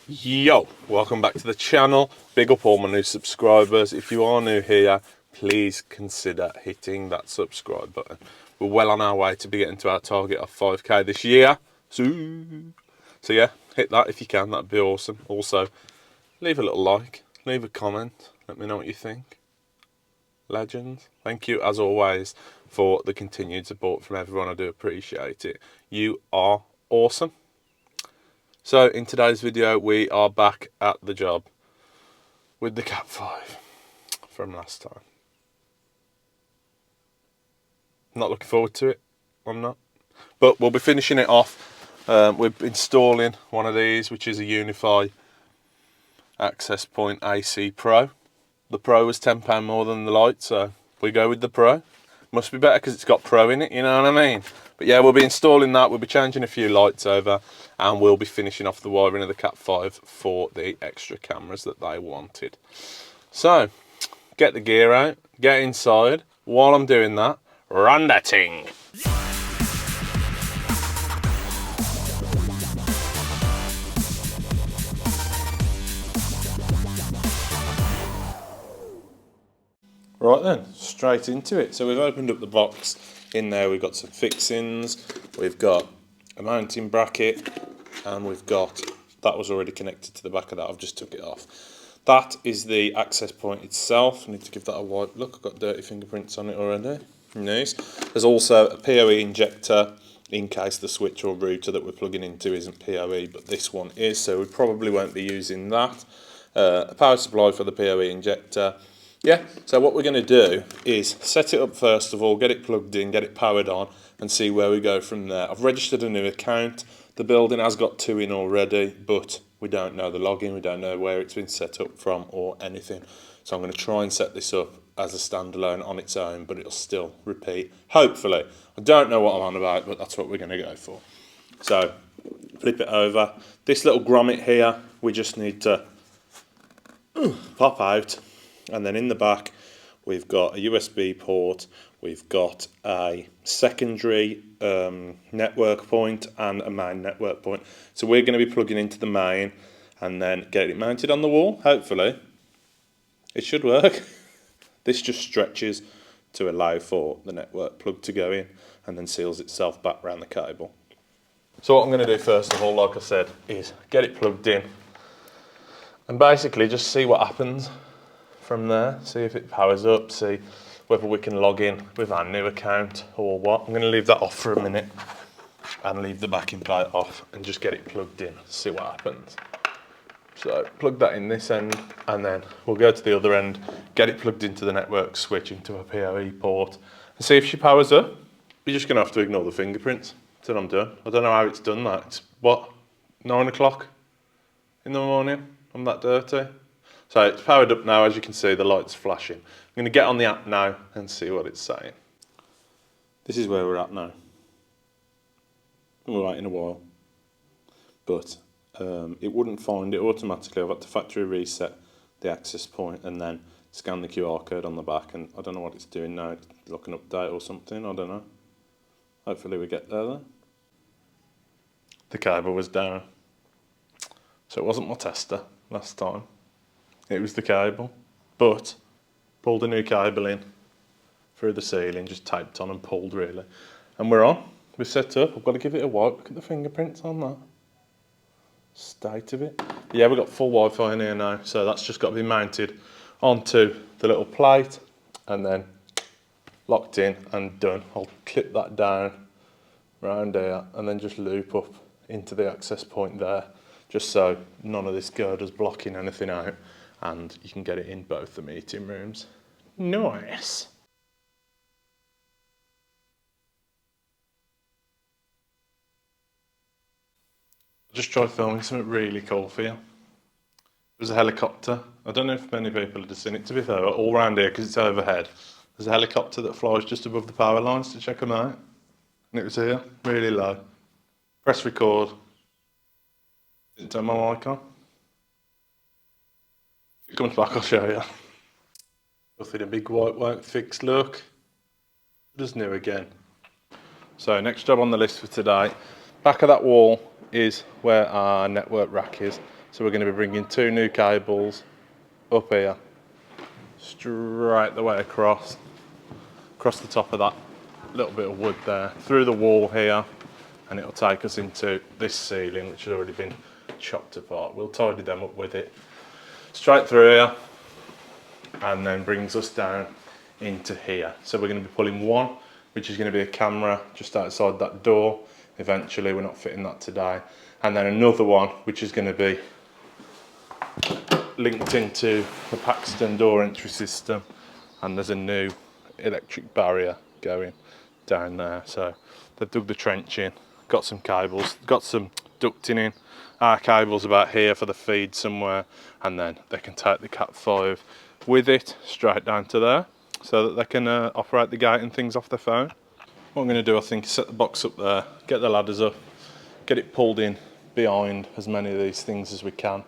Yo, welcome back to the channel. Big up all my new subscribers. If you are new here, please consider hitting that subscribe button. We're well on our way to be getting to our target of 5k this year. So yeah, hit that if you can, that'd be awesome. Also, leave a little like, leave a comment, let me know what you think. Legends. Thank you as always for the continued support from everyone. I do appreciate it. You are awesome. So in today's video, we are back at the job with the Cat 5 from last time. Not looking forward to it, I'm not. But we'll be finishing it off. We're installing one of these, which is a Unify Access Point AC Pro. The Pro was £10 more than the Lite, so we go with the Pro. Must be better because it's got Pro in it, you know what I mean? But yeah, we'll be installing that, we'll be changing a few lights over, and we'll be finishing off the wiring of the Cat 5 for the extra cameras that they wanted. So, get the gear out, get inside. While I'm doing that, run that thing. Right then, straight into it. So we've opened up the box. In there we've got some fixings, we've got a mounting bracket, and we've got, that was already connected to the back of that, I've just took it off. That is the access point itself. I need to give that a wipe look, I've got dirty fingerprints on it already. Nice. There's also a PoE injector in case the switch or router that we're plugging into isn't PoE, but this one is, so we probably won't be using that. A power supply for the PoE injector. Yeah, so what we're going to do is set it up first of all, get it plugged in, get it powered on, and see where we go from there. I've registered a new account. The building has got 2 in already, but we don't know the login, we don't know where it's been set up from or anything. So I'm going to try and set this up as a standalone on its own, but it'll still repeat, hopefully. I don't know what I'm on about, but that's what we're going to go for. So, flip it over. This little grommet here, we just need to pop out. And then in the back, we've got a USB port, we've got a secondary network point and a main network point. So we're going to be plugging into the main and then get it mounted on the wall, hopefully. It should work. This just stretches to allow for the network plug to go in and then seals itself back around the cable. So what I'm going to do first of all, like I said, is get it plugged in and basically just see what happens from there, see if it powers up, see whether we can log in with our new account or what. I'm going to leave that off for a minute and leave the backing plate off and just get it plugged in, see what happens. So plug that in this end and then we'll go to the other end, get it plugged into the network switch into a PoE port and see if she powers up. You're just going to have to ignore the fingerprints till I'm done. I don't know how it's done that. It's what, 9 o'clock in the morning? I'm that dirty. So it's powered up now, as you can see, the light's flashing. I'm going to get on the app now and see what it's saying. This is where we're at now. We're waiting a while. But it wouldn't find it automatically. I've had to factory reset the access point and then scan the QR code on the back. And I don't know what it's doing now. It's like an update or something, I don't know. Hopefully we get there though. The cable was down. So it wasn't my tester last time. It was the cable, but pulled a new cable in through the ceiling, just taped on and pulled really. And we're on, we're set up. I've got to give it a wipe, look at the fingerprints on that. State of it. Yeah, we've got full Wi-Fi in here now, so that's just got to be mounted onto the little plate and then locked in and done. I'll clip that down around here and then just loop up into the access point there, just so none of this girder's blocking anything out. And you can get it in both the meeting rooms. Nice. I just tried filming something really cool for you. There's a helicopter. I don't know if many people have seen it, to be fair, but all around here, because it's overhead, there's a helicopter that flies just above the power lines to check them out. And it was here, really low. Press record. Didn't turn my mic on. If it comes back, I'll show you. Nothing a big white won't fix, look. Just new again. So next job on the list for today. Back of that wall is where our network rack is. So we're going to be bringing 2 new cables up here, straight the way across the top of that little bit of wood there, through the wall here, and it'll take us into this ceiling, which has already been chopped apart. We'll tidy them up with it, straight through here, and then brings us down into here. So we're going to be pulling one, which is going to be a camera just outside that door. Eventually, we're not fitting that today. And then another one, which is going to be linked into the Paxton door entry system. And there's a new electric barrier going down there. So they've dug the trench in, got some cables, got some ducting in. Our cable's about here for the feed somewhere, and then they can take the Cat 5 with it straight down to there, so that they can operate the gate and things off their phone. What I'm going to do, I think, is set the box up there, get the ladders up, get it pulled in behind as many of these things as we can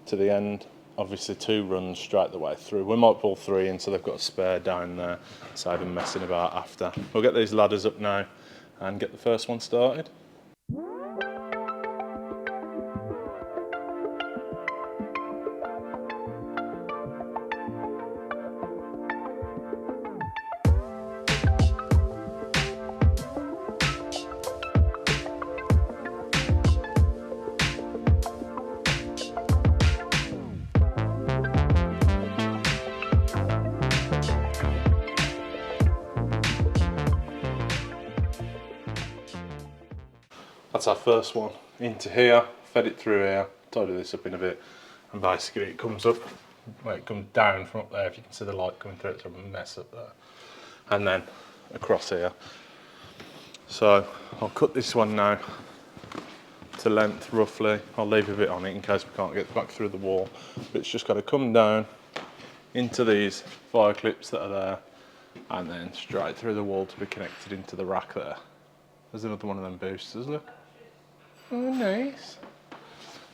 to the end. Obviously 2 runs straight the way through. We might pull 3 in so they've got a spare down there, save them messing about after. We'll get these ladders up now and get the first one started. That's our first one into here, fed it through here, tidy this up in a bit, and basically it comes up, well, it comes down from up there, if you can see the light coming through, it's a mess up there, and then across here. So I'll cut this one now to length roughly. I'll leave a bit on it in case we can't get back through the wall, but it's just got to come down into these fire clips that are there, and then straight through the wall to be connected into the rack there. There's another one of them boosters, look. Oh, nice.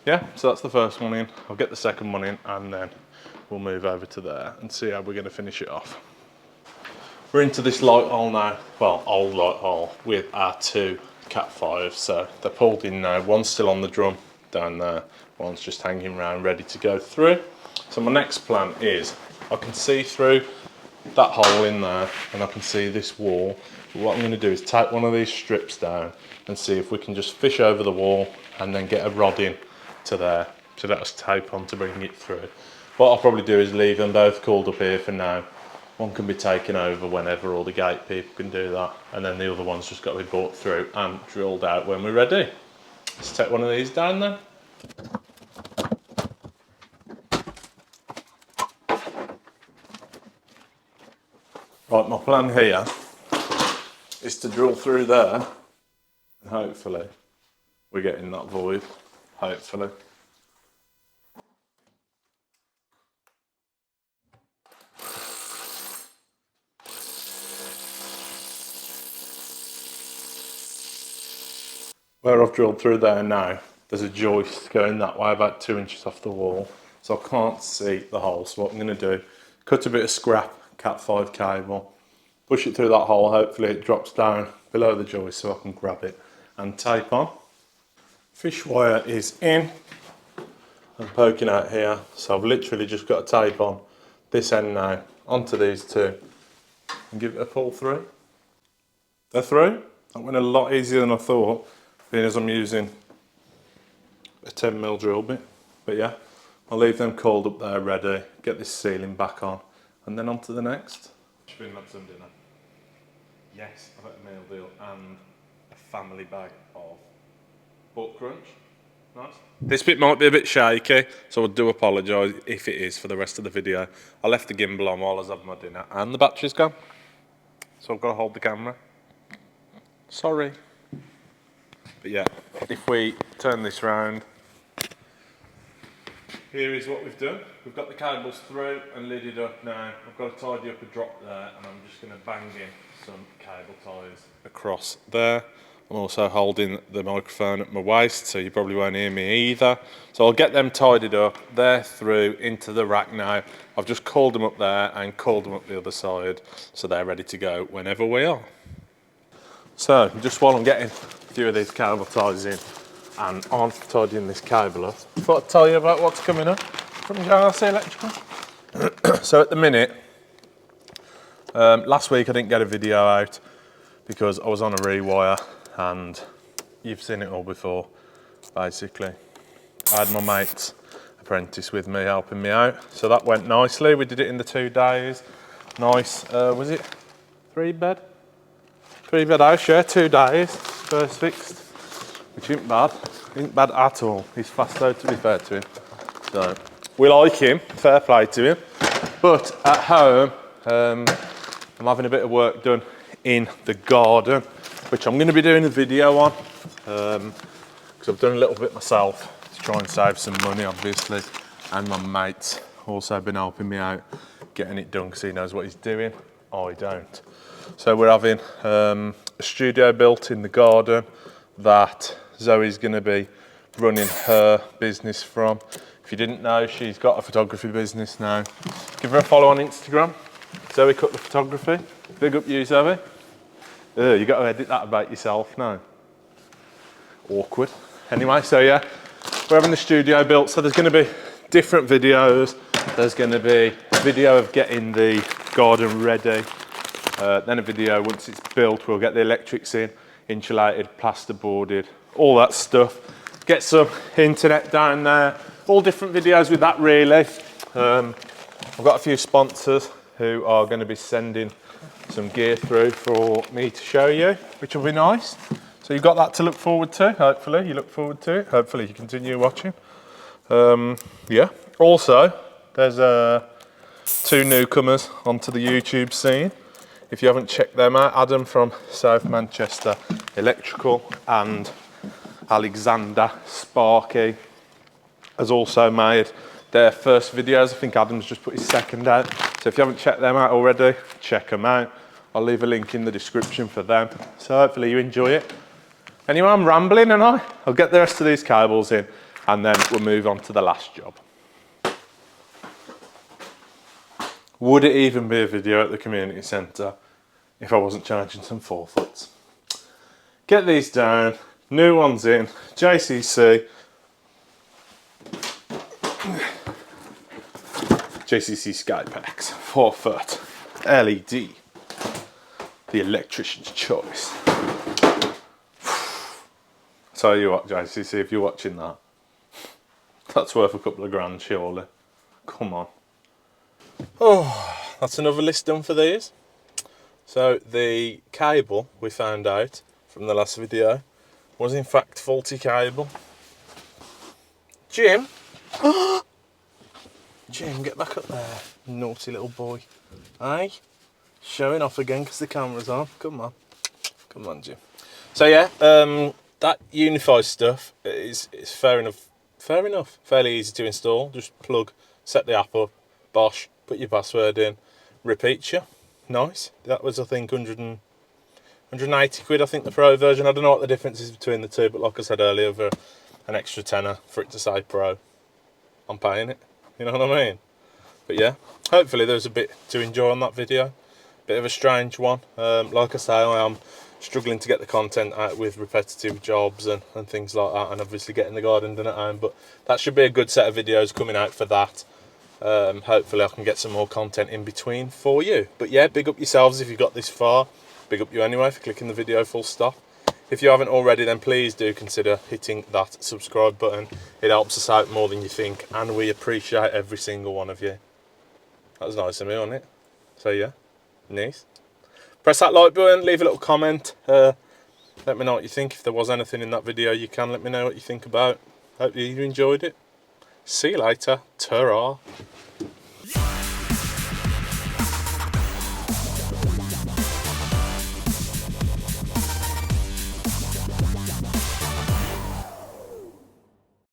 Yeah, so that's the first one in. I'll get the second one in, and then we'll move over to there and see how we're going to finish it off. We're into this light hole now, well, old light hole with our 2 Cat 5s. So they're pulled in now. One's still on the drum down there, one's just hanging around ready to go through. So my next plan is, I can see through that hole in there and I can see this wall. But what I'm going to do is take one of these strips down and see if we can just fish over the wall and then get a rod in to there to let us tape on to bring it through. What I'll probably do is leave them both coiled up here for now. One can be taken over whenever, all the gate people can do that, and then the other one's just got to be brought through and drilled out when we're ready. Let's take one of these down then. Right, my plan here is to drill through there, and hopefully we're getting that void, hopefully. Where I've drilled through there now, there's a joist going that way about 2 inches off the wall, so I can't see the hole. So what I'm going to do, cut a bit of scrap Cat 5 cable, push it through that hole, hopefully it drops down below the joist so I can grab it and tape on. Fish wire is in and poking out here, so I've literally just got to tape on this end now onto these 2 and give it a pull through. They're through. That went a lot easier than I thought, being as I'm using a 10mm drill bit. But yeah, I'll leave them coiled up there ready, get this ceiling back on, and then on to the next. Should we have some dinner? Yes, I've had a meal deal and a family bag of pork crunch. Nice. This bit might be a bit shaky, so I do apologise if it is for the rest of the video. I left the gimbal on while I was having my dinner and the battery's gone, so I've got to hold the camera. Sorry. But yeah, if we turn this round, here is what we've done. We've got the cables through and lidded up now. I've got to tidy up a drop there, and I'm just going to bang in some cable ties across there. I'm also holding the microphone at my waist, so you probably won't hear me either. So I'll get them tidied up. They're through into the rack now. I've just coiled them up there and coiled them up the other side, so they're ready to go whenever we are. So just while I'm getting a few of these cable ties in, and I'm tidying this cable up. Thought I'd tell you about what's coming up from JRC Electrical. So at the minute, last week I didn't get a video out because I was on a rewire, and you've seen it all before, basically. I had my mate's apprentice with me helping me out, so that went nicely. We did it in the 2 days. Nice, was it 3-bed? 3-bed house, yeah, 2 days, first fixed, which isn't bad at all. He's fast though, to be fair to him. So, we like him, fair play to him. But at home, I'm having a bit of work done in the garden, which I'm going to be doing a video on, because I've done a little bit myself to try and save some money, obviously, and my mate's also been helping me out getting it done because he knows what he's doing. I don't. So we're having a studio built in the garden that Zoe's going to be running her business from. If you didn't know, she's got a photography business now. Give her a follow on Instagram. Zoe Cut the Photography. Big up you, Zoe. You got to edit that about yourself now. Awkward. Anyway, so yeah, we're having the studio built, so there's going to be different videos. There's going to be a video of getting the garden ready, then a video once it's built. We'll get the electrics in, insulated, plasterboarded, all that stuff. Get some internet down there, all different videos with that really. I've got a few sponsors who are going to be sending some gear through for me to show you, which will be nice. So you've got that to look forward to, hopefully. You look forward to it. Hopefully you continue watching. Yeah. Also, there's 2 newcomers onto the YouTube scene. If you haven't checked them out, Adam from South Manchester Electrical and Alexander Sparky has also made their first videos. I think Adam's just put his second out. So if you haven't checked them out already, check them out. I'll leave a link in the description for them. So hopefully you enjoy it. Anyway, I'm rambling, and I'll get the rest of these cables in, and then we'll move on to the last job. Would it even be a video at the community centre if I wasn't charging some 4-foots? Get these down, new ones in, JCC. JCC Skypacks, 4-foot, LED, the electrician's choice. Tell you what, JCC, if you're watching that, that's worth a couple of grand, surely. Come on. Oh, that's another list done for these. So the cable, we found out from the last video, was in fact faulty cable. Jim? Jim, get back up there, naughty little boy. Hey? Showing off again because the camera's on. Come on. Come on, Jim. So yeah, that Unify stuff is fair enough. Fair enough. Fairly easy to install. Just plug, set the app up, bosh, put your password in, repeat you. Nice. That was, I think, 180 quid, I think, the Pro version. I don't know what the difference is between the two, but like I said earlier, for an extra tenner for it to say Pro, I'm paying it. You know what I mean? But yeah, hopefully there's a bit to enjoy on that video. Bit of a strange one. Like I say, I am struggling to get the content out with repetitive jobs and things like that, and obviously getting the garden done at home, but that should be a good set of videos coming out for that. Hopefully I can get some more content in between for you. But yeah, big up yourselves if you got this far. Big up you anyway for clicking the video full stop. If you haven't already, then please do consider hitting that subscribe button. It helps us out more than you think, and we appreciate every single one of you. That was nice of me, wasn't it? So yeah, nice. Press that like button, leave a little comment. Let me know what you think. If there was anything in that video, you can let me know what you think about. Hope you enjoyed it. See you later. Ta-ra.